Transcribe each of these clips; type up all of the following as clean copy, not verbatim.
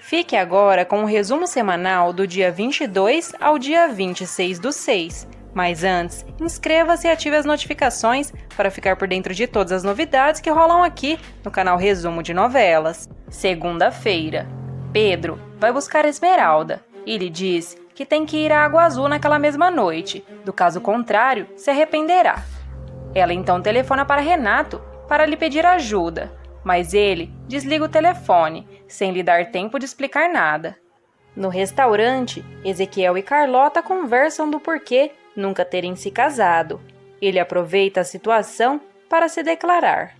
Fique agora com o resumo semanal do dia 22 ao dia 26/6. Mas antes, inscreva-se e ative as notificações para ficar por dentro de todas as novidades que rolam aqui no canal Resumo de Novelas. Segunda-feira. Pedro vai buscar Esmeralda e lhe diz que tem que ir à Água Azul naquela mesma noite, do caso contrário, se arrependerá. Ela então telefona para Renato para lhe pedir ajuda, mas ele desliga o telefone, sem lhe dar tempo de explicar nada. No restaurante, Ezequiel e Carlota conversam do porquê nunca terem se casado. Ele aproveita a situação para se declarar.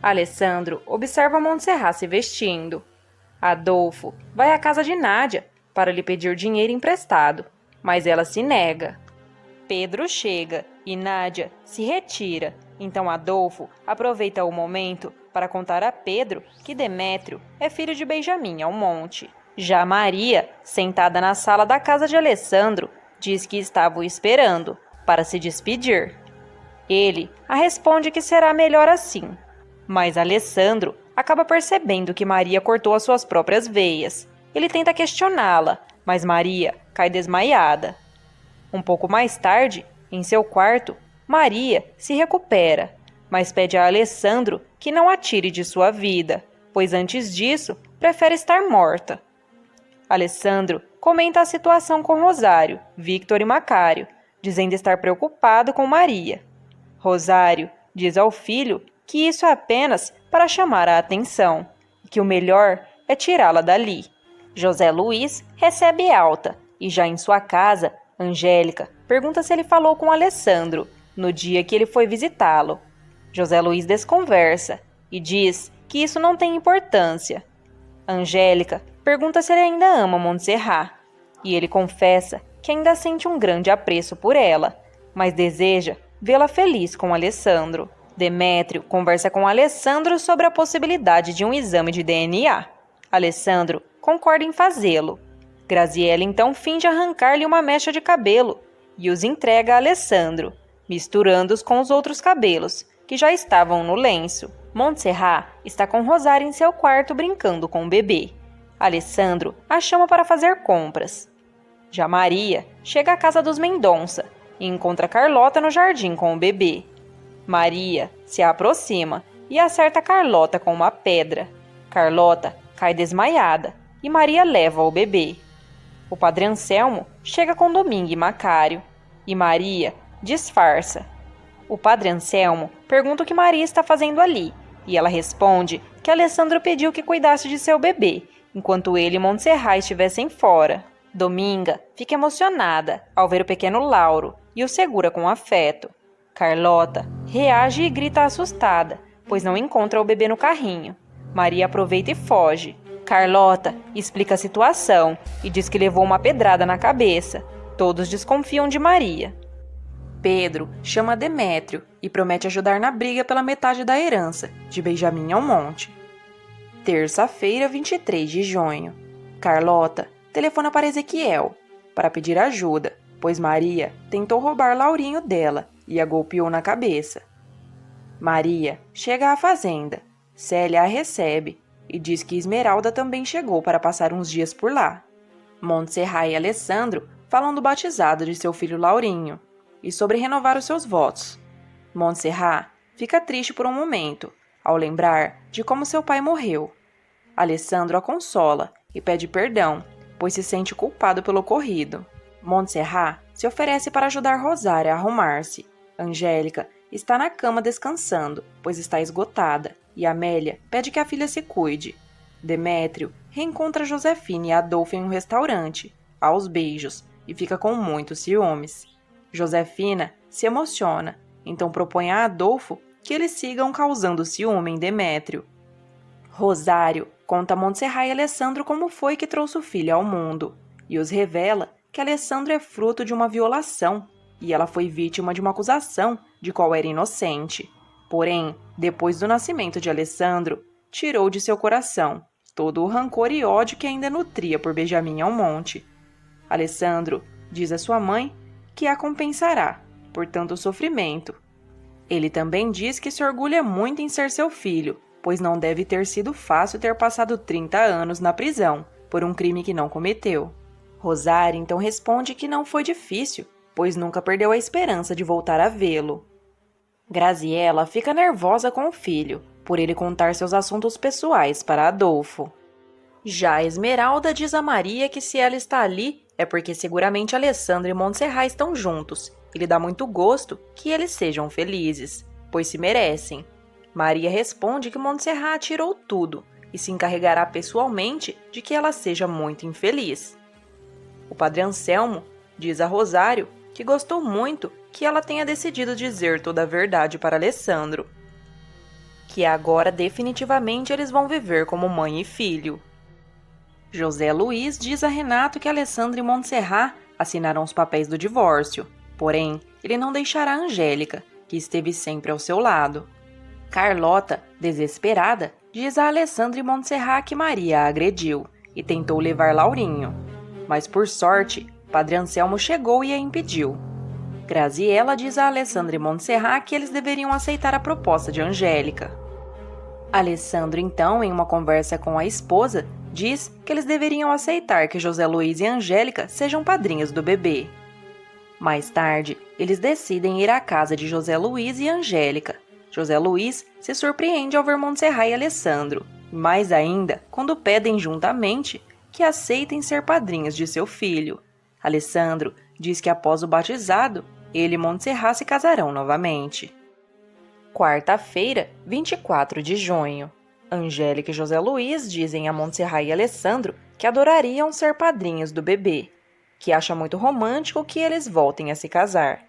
Alessandro observa Montserrat se vestindo. Adolfo vai à casa de Nádia para lhe pedir dinheiro emprestado, mas ela se nega. Pedro chega e Nádia se retira, então Adolfo aproveita o momento para contar a Pedro que Demétrio é filho de Benjamim Almonte. Já Maria, sentada na sala da casa de Alessandro, diz que estava o esperando para se despedir. Ele a responde que será melhor assim, mas Alessandro acaba percebendo que Maria cortou as suas próprias veias. Ele tenta questioná-la, mas Maria cai desmaiada. Um pouco mais tarde, em seu quarto, Maria se recupera, mas pede a Alessandro que não a tire de sua vida, pois antes disso prefere estar morta. Alessandro comenta a situação com Rosário, Victor e Macário, dizendo estar preocupado com Maria. Rosário diz ao filho que isso é apenas para chamar a atenção, e que o melhor é tirá-la dali. José Luiz recebe alta, e já em sua casa, Angélica pergunta se ele falou com Alessandro no dia que ele foi visitá-lo. José Luiz desconversa e diz que isso não tem importância. Angélica pergunta se ele ainda ama Montserrat, e ele confessa que ainda sente um grande apreço por ela, mas deseja vê-la feliz com Alessandro. Demétrio conversa com Alessandro sobre a possibilidade de um exame de DNA. Alessandro concorda em fazê-lo. Graziella então finge arrancar-lhe uma mecha de cabelo e os entrega a Alessandro, misturando-os com os outros cabelos, que já estavam no lenço. Montserrat está com Rosário em seu quarto brincando com o bebê. Alessandro a chama para fazer compras. Já Maria chega à casa dos Mendonça e encontra Carlota no jardim com o bebê. Maria se aproxima e acerta Carlota com uma pedra. Carlota cai desmaiada e Maria leva o bebê. O padre Anselmo chega com Domingo e Macário e Maria disfarça. O padre Anselmo pergunta o que Maria está fazendo ali e ela responde que Alessandro pediu que cuidasse de seu bebê enquanto ele e Montserrat estivessem fora. Dominga fica emocionada ao ver o pequeno Lauro e o segura com afeto. Carlota reage e grita assustada, pois não encontra o bebê no carrinho. Maria aproveita e foge. Carlota explica a situação e diz que levou uma pedrada na cabeça. Todos desconfiam de Maria. Pedro chama Demétrio e promete ajudar na briga pela metade da herança de Benjamim Almonte. Terça-feira, 23 de junho. Carlota telefona para Ezequiel para pedir ajuda, pois Maria tentou roubar Laurinho dela e a golpeou na cabeça. Maria chega à fazenda. Célia a recebe e diz que Esmeralda também chegou para passar uns dias por lá. Montserrat e Alessandro falam do batizado de seu filho Laurinho e sobre renovar os seus votos. Montserrat fica triste por um momento, ao lembrar de como seu pai morreu. Alessandro a consola e pede perdão, pois se sente culpado pelo ocorrido. Montserrat se oferece para ajudar Rosário a arrumar-se. Angélica está na cama descansando, pois está esgotada, e Amélia pede que a filha se cuide. Demétrio reencontra Josefina e Adolfo em um restaurante, aos beijos, e fica com muitos ciúmes. Josefina se emociona, então propõe a Adolfo que eles sigam causando ciúme em Demétrio. Rosário conta a Montserrat e Alessandro como foi que trouxe o filho ao mundo, e os revela que Alessandro é fruto de uma violação, e ela foi vítima de uma acusação de qual era inocente. Porém, depois do nascimento de Alessandro, tirou de seu coração todo o rancor e ódio que ainda nutria por Benjamim Almonte. Alessandro diz à sua mãe que a compensará por tanto sofrimento. Ele também diz que se orgulha muito em ser seu filho, pois não deve ter sido fácil ter passado 30 anos na prisão, por um crime que não cometeu. Rosário então responde que não foi difícil, pois nunca perdeu a esperança de voltar a vê-lo. Graziella fica nervosa com o filho, por ele contar seus assuntos pessoais para Adolfo. Já Esmeralda diz a Maria que se ela está ali é porque seguramente Alessandro e Montserrat estão juntos, e lhe dá muito gosto que eles sejam felizes, pois se merecem. Maria responde que Montserrat tirou tudo e se encarregará pessoalmente de que ela seja muito infeliz. O padre Anselmo diz a Rosário que gostou muito que ela tenha decidido dizer toda a verdade para Alessandro, que agora definitivamente eles vão viver como mãe e filho. José Luiz diz a Renato que Alessandro e Montserrat assinaram os papéis do divórcio, porém, ele não deixará a Angélica, que esteve sempre ao seu lado. Carlota, desesperada, diz a Alessandro e Montserrat que Maria a agrediu e tentou levar Laurinho. Mas, por sorte, Padre Anselmo chegou e a impediu. Graziella diz a Alessandro e Montserrat que eles deveriam aceitar a proposta de Angélica. Alessandro, então, em uma conversa com a esposa, diz que eles deveriam aceitar que José Luiz e Angélica sejam padrinhos do bebê. Mais tarde, eles decidem ir à casa de José Luiz e Angélica. José Luiz se surpreende ao ver Montserrat e Alessandro, mais ainda quando pedem juntamente que aceitem ser padrinhos de seu filho. Alessandro diz que após o batizado, ele e Montserrat se casarão novamente. Quarta-feira, 24 de junho. Angélica e José Luiz dizem a Montserrat e Alessandro que adorariam ser padrinhos do bebê, que acha muito romântico que eles voltem a se casar.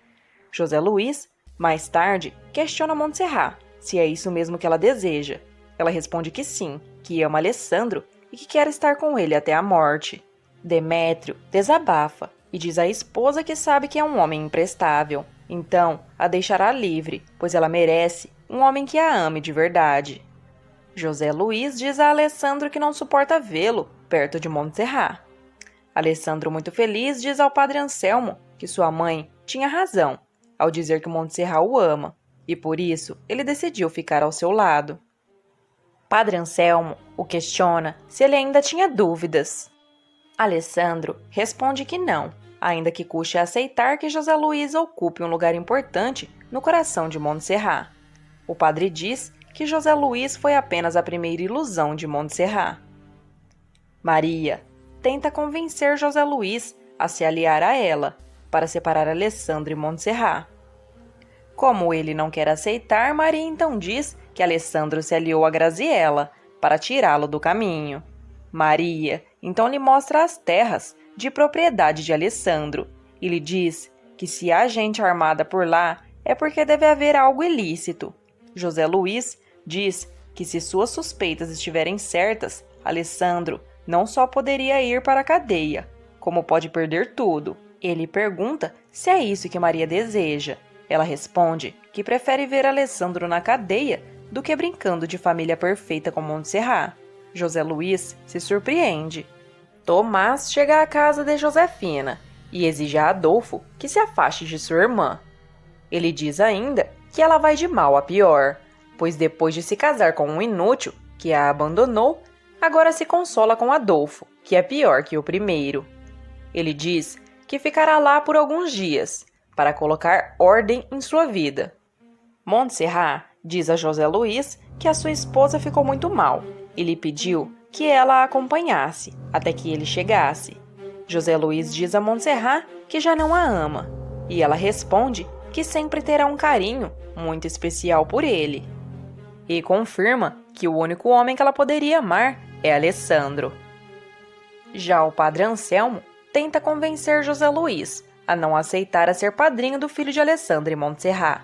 José Luiz, mais tarde, questiona Montserrat se é isso mesmo que ela deseja. Ela responde que sim, que ama Alessandro e que quer estar com ele até a morte. Demétrio desabafa e diz à esposa que sabe que é um homem imprestável, então a deixará livre, pois ela merece um homem que a ame de verdade. José Luiz diz a Alessandro que não suporta vê-lo perto de Montserrat. Alessandro, muito feliz, diz ao padre Anselmo que sua mãe tinha razão ao dizer que Montserrat o ama, e por isso ele decidiu ficar ao seu lado. Padre Anselmo o questiona se ele ainda tinha dúvidas. Alessandro responde que não, ainda que custe aceitar que José Luiz ocupe um lugar importante no coração de Montserrat. O padre diz que José Luiz foi apenas a primeira ilusão de Montserrat. Maria tenta convencer José Luiz a se aliar a ela, para separar Alessandro e Montserrat. Como ele não quer aceitar, Maria então diz que Alessandro se aliou a Graziella para tirá-lo do caminho. Maria então lhe mostra as terras de propriedade de Alessandro e lhe diz que se há gente armada por lá é porque deve haver algo ilícito. José Luiz diz que se suas suspeitas estiverem certas, Alessandro não só poderia ir para a cadeia, como pode perder tudo. Ele pergunta se é isso que Maria deseja. Ela responde que prefere ver Alessandro na cadeia do que brincando de família perfeita com Montserrat. José Luiz se surpreende. Tomás chega à casa de Josefina e exige a Adolfo que se afaste de sua irmã. Ele diz ainda que ela vai de mal a pior, pois depois de se casar com um inútil que a abandonou, agora se consola com Adolfo, que é pior que o primeiro. Ele diz que ficará lá por alguns dias, para colocar ordem em sua vida. Montserrat diz a José Luiz que a sua esposa ficou muito mal e lhe pediu que ela a acompanhasse até que ele chegasse. José Luiz diz a Montserrat que já não a ama, e ela responde que sempre terá um carinho muito especial por ele. E confirma que o único homem que ela poderia amar é Alessandro. Já o padre Anselmo tenta convencer José Luiz a não aceitar a ser padrinho do filho de Alessandro e Montserrat.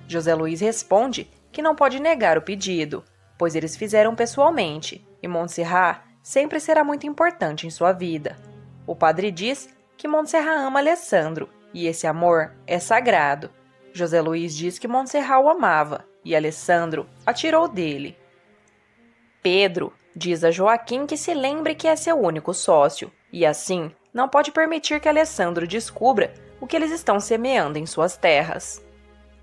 José Luiz responde que não pode negar o pedido, pois eles fizeram pessoalmente, e Montserrat sempre será muito importante em sua vida. O padre diz que Montserrat ama Alessandro, e esse amor é sagrado. José Luiz diz que Montserrat o amava, e Alessandro a tirou dele. Pedro diz a Joaquim que se lembre que é seu único sócio, e assim não pode permitir que Alessandro descubra o que eles estão semeando em suas terras.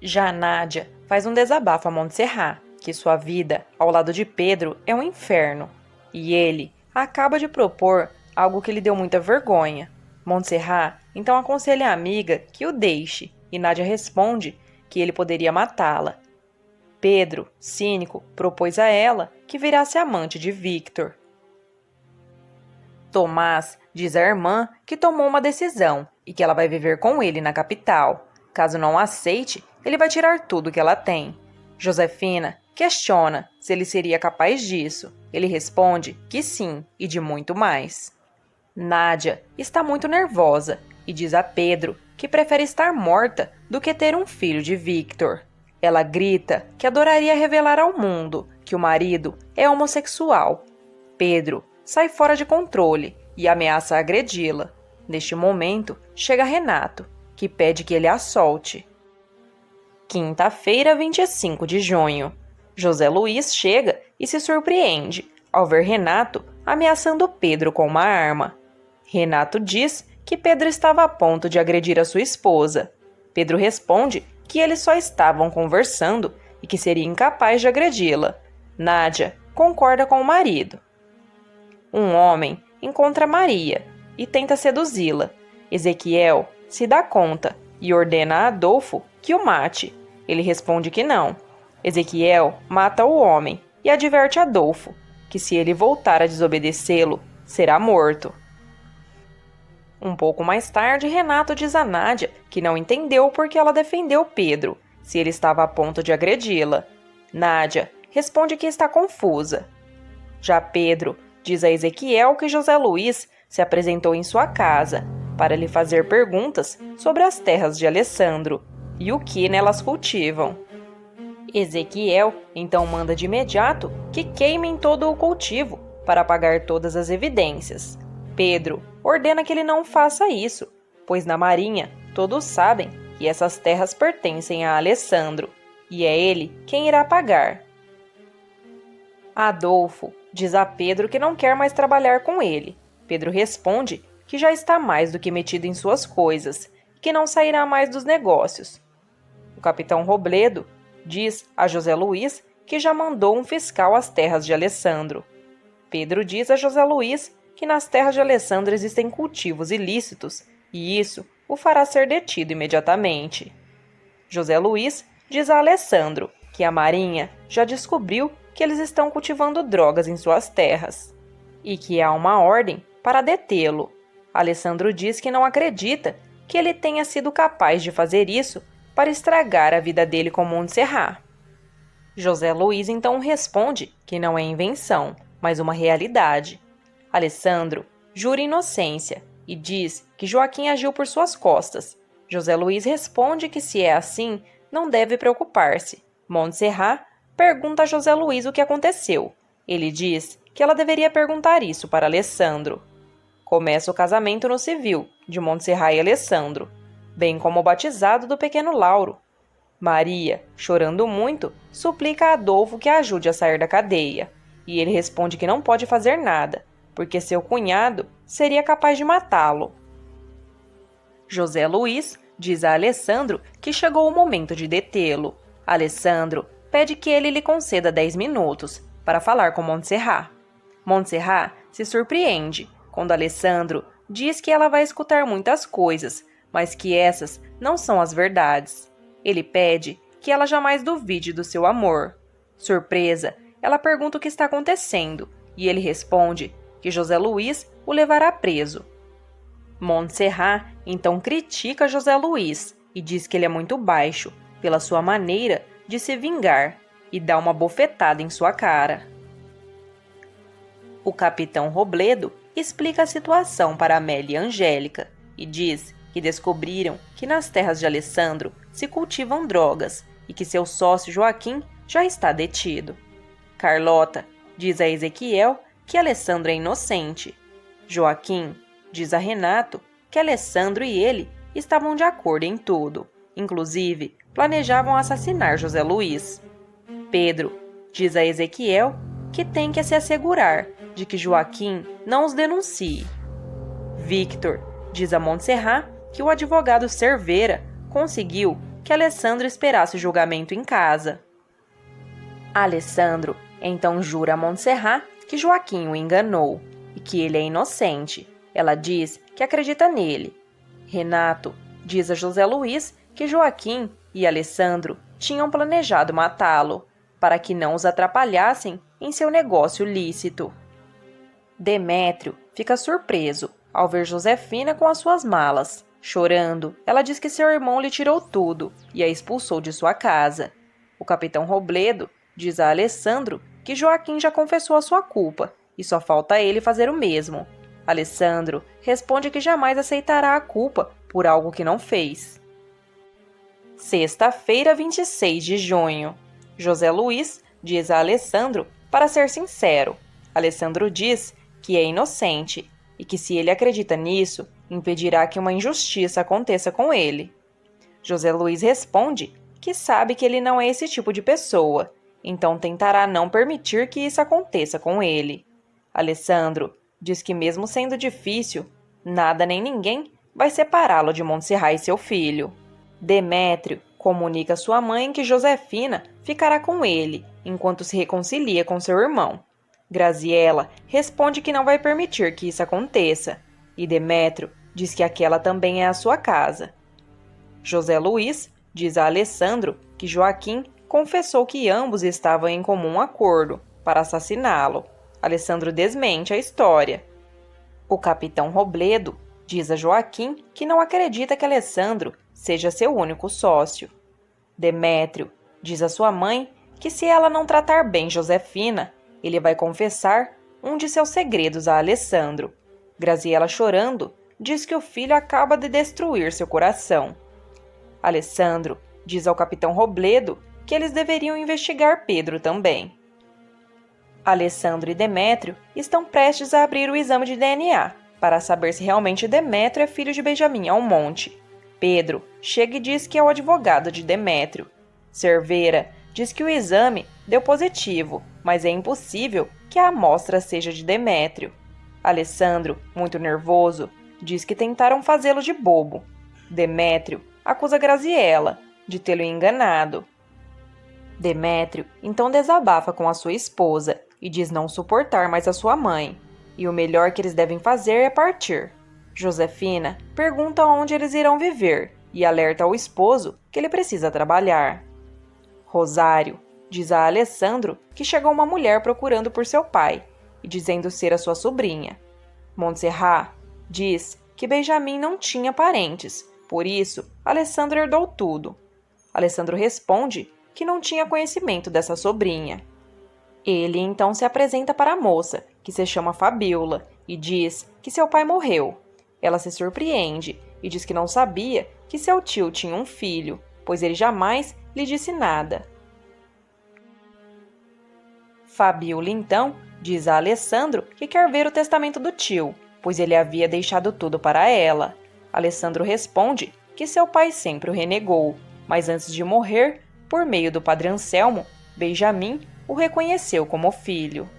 Já Nádia faz um desabafo a Montserrat, que sua vida ao lado de Pedro é um inferno, e ele acaba de propor algo que lhe deu muita vergonha. Montserrat então aconselha a amiga que o deixe, e Nádia responde que ele poderia matá-la. Pedro, cínico, propôs a ela que virasse amante de Victor. Tomás diz à irmã que tomou uma decisão e que ela vai viver com ele na capital. Caso não aceite, ele vai tirar tudo que ela tem. Josefina questiona se ele seria capaz disso. Ele responde que sim e de muito mais. Nádia está muito nervosa e diz a Pedro que prefere estar morta do que ter um filho de Victor. Ela grita que adoraria revelar ao mundo que o marido é homossexual. Pedro sai fora de controle e ameaça agredi-la. Neste momento, chega Renato, que pede que ele a solte. Quinta-feira, 25 de junho. José Luiz chega e se surpreende ao ver Renato ameaçando Pedro com uma arma. Renato diz que Pedro estava a ponto de agredir a sua esposa. Pedro responde que eles só estavam conversando e que seria incapaz de agredi-la. Nádia concorda com o marido. Um homem encontra Maria e tenta seduzi-la. Ezequiel se dá conta e ordena a Adolfo que o mate. Ele responde que não. Ezequiel mata o homem e adverte Adolfo que se ele voltar a desobedecê-lo, será morto. Um pouco mais tarde, Renato diz a Nádia que não entendeu por que ela defendeu Pedro, se ele estava a ponto de agredi-la. Nádia responde que está confusa. Já Pedro diz a Ezequiel que José Luiz se apresentou em sua casa para lhe fazer perguntas sobre as terras de Alessandro e o que nelas cultivam. Ezequiel então manda de imediato que queimem todo o cultivo para apagar todas as evidências. Pedro ordena que ele não faça isso, pois na Marinha todos sabem que essas terras pertencem a Alessandro e é ele quem irá pagar. Adolfo diz a Pedro que não quer mais trabalhar com ele. Pedro responde que já está mais do que metido em suas coisas e que não sairá mais dos negócios. O capitão Robledo diz a José Luiz que já mandou um fiscal às terras de Alessandro. Pedro diz a José Luiz que nas terras de Alessandro existem cultivos ilícitos e isso o fará ser detido imediatamente. José Luiz diz a Alessandro que a Marinha já descobriu que eles estão cultivando drogas em suas terras e que há uma ordem para detê-lo. Alessandro diz que não acredita que ele tenha sido capaz de fazer isso para estragar a vida dele com Montserrat. José Luiz então responde que não é invenção, mas uma realidade. Alessandro jura inocência e diz que Joaquim agiu por suas costas. José Luiz responde que se é assim, não deve preocupar-se. Montserrat pergunta a José Luiz o que aconteceu. Ele diz que ela deveria perguntar isso para Alessandro. Começa o casamento no civil de Montserrat e Alessandro, bem como o batizado do pequeno Lauro. Maria, chorando muito, suplica a Adolfo que a ajude a sair da cadeia, e ele responde que não pode fazer nada, porque seu cunhado seria capaz de matá-lo. José Luiz diz a Alessandro que chegou o momento de detê-lo. Alessandro pede que ele lhe conceda 10 minutos para falar com Montserrat. Montserrat se surpreende quando Alessandro diz que ela vai escutar muitas coisas, mas que essas não são as verdades. Ele pede que ela jamais duvide do seu amor. Surpresa, ela pergunta o que está acontecendo e ele responde que José Luiz o levará preso. Montserrat então critica José Luiz e diz que ele é muito baixo pela sua maneira de se vingar e dá uma bofetada em sua cara. O capitão Robledo explica a situação para Amélia e Angélica e diz que descobriram que nas terras de Alessandro se cultivam drogas e que seu sócio Joaquim já está detido. Carlota diz a Ezequiel que Alessandro é inocente. Joaquim diz a Renato que Alessandro e ele estavam de acordo em tudo, inclusive planejavam assassinar José Luiz. Pedro diz a Ezequiel que tem que se assegurar de que Joaquim não os denuncie. Victor diz a Montserrat que o advogado Cerveira conseguiu que Alessandro esperasse o julgamento em casa. Alessandro então jura a Montserrat que Joaquim o enganou e que ele é inocente. Ela diz que acredita nele. Renato diz a José Luiz que Joaquim e Alessandro tinham planejado matá-lo, para que não os atrapalhassem em seu negócio lícito. Demétrio fica surpreso ao ver Josefina com as suas malas. Chorando, ela diz que seu irmão lhe tirou tudo e a expulsou de sua casa. O capitão Robledo diz a Alessandro que Joaquim já confessou a sua culpa e só falta ele fazer o mesmo. Alessandro responde que jamais aceitará a culpa por algo que não fez. Sexta-feira, 26 de junho. José Luiz diz a Alessandro para ser sincero. Alessandro diz que é inocente e que, se ele acredita nisso, impedirá que uma injustiça aconteça com ele. José Luiz responde que sabe que ele não é esse tipo de pessoa, então tentará não permitir que isso aconteça com ele. Alessandro diz que, mesmo sendo difícil, nada nem ninguém vai separá-lo de Montserrat e seu filho. Demétrio comunica a sua mãe que Josefina ficará com ele enquanto se reconcilia com seu irmão. Graziela responde que não vai permitir que isso aconteça, e Demétrio diz que aquela também é a sua casa. José Luiz diz a Alessandro que Joaquim confessou que ambos estavam em comum acordo para assassiná-lo. Alessandro desmente a história. O capitão Robledo diz a Joaquim que não acredita que Alessandro seja seu único sócio. Demétrio diz a sua mãe que, se ela não tratar bem Josefina, ele vai confessar um de seus segredos a Alessandro. Graziela, chorando, diz que o filho acaba de destruir seu coração. Alessandro diz ao capitão Robledo que eles deveriam investigar Pedro também. Alessandro e Demétrio estão prestes a abrir o exame de DNA para saber se realmente Demétrio é filho de Benjamim Almonte. Pedro chega e diz que é o advogado de Demétrio. Cerveira diz que o exame deu positivo, mas é impossível que a amostra seja de Demétrio. Alessandro, muito nervoso, diz que tentaram fazê-lo de bobo. Demétrio acusa Graziela de tê-lo enganado. Demétrio então desabafa com a sua esposa e diz não suportar mais a sua mãe, e o melhor que eles devem fazer é partir. Josefina pergunta onde eles irão viver e alerta ao esposo que ele precisa trabalhar. Rosário diz a Alessandro que chegou uma mulher procurando por seu pai e dizendo ser a sua sobrinha. Montserrat diz que Benjamim não tinha parentes, por isso Alessandro herdou tudo. Alessandro responde que não tinha conhecimento dessa sobrinha. Ele então se apresenta para a moça, que se chama Fabiola, e diz que seu pai morreu. Ela se surpreende e diz que não sabia que seu tio tinha um filho, pois ele jamais lhe disse nada. Fabiola então diz a Alessandro que quer ver o testamento do tio, pois ele havia deixado tudo para ela. Alessandro responde que seu pai sempre o renegou, mas antes de morrer, por meio do padre Anselmo, Benjamim o reconheceu como filho.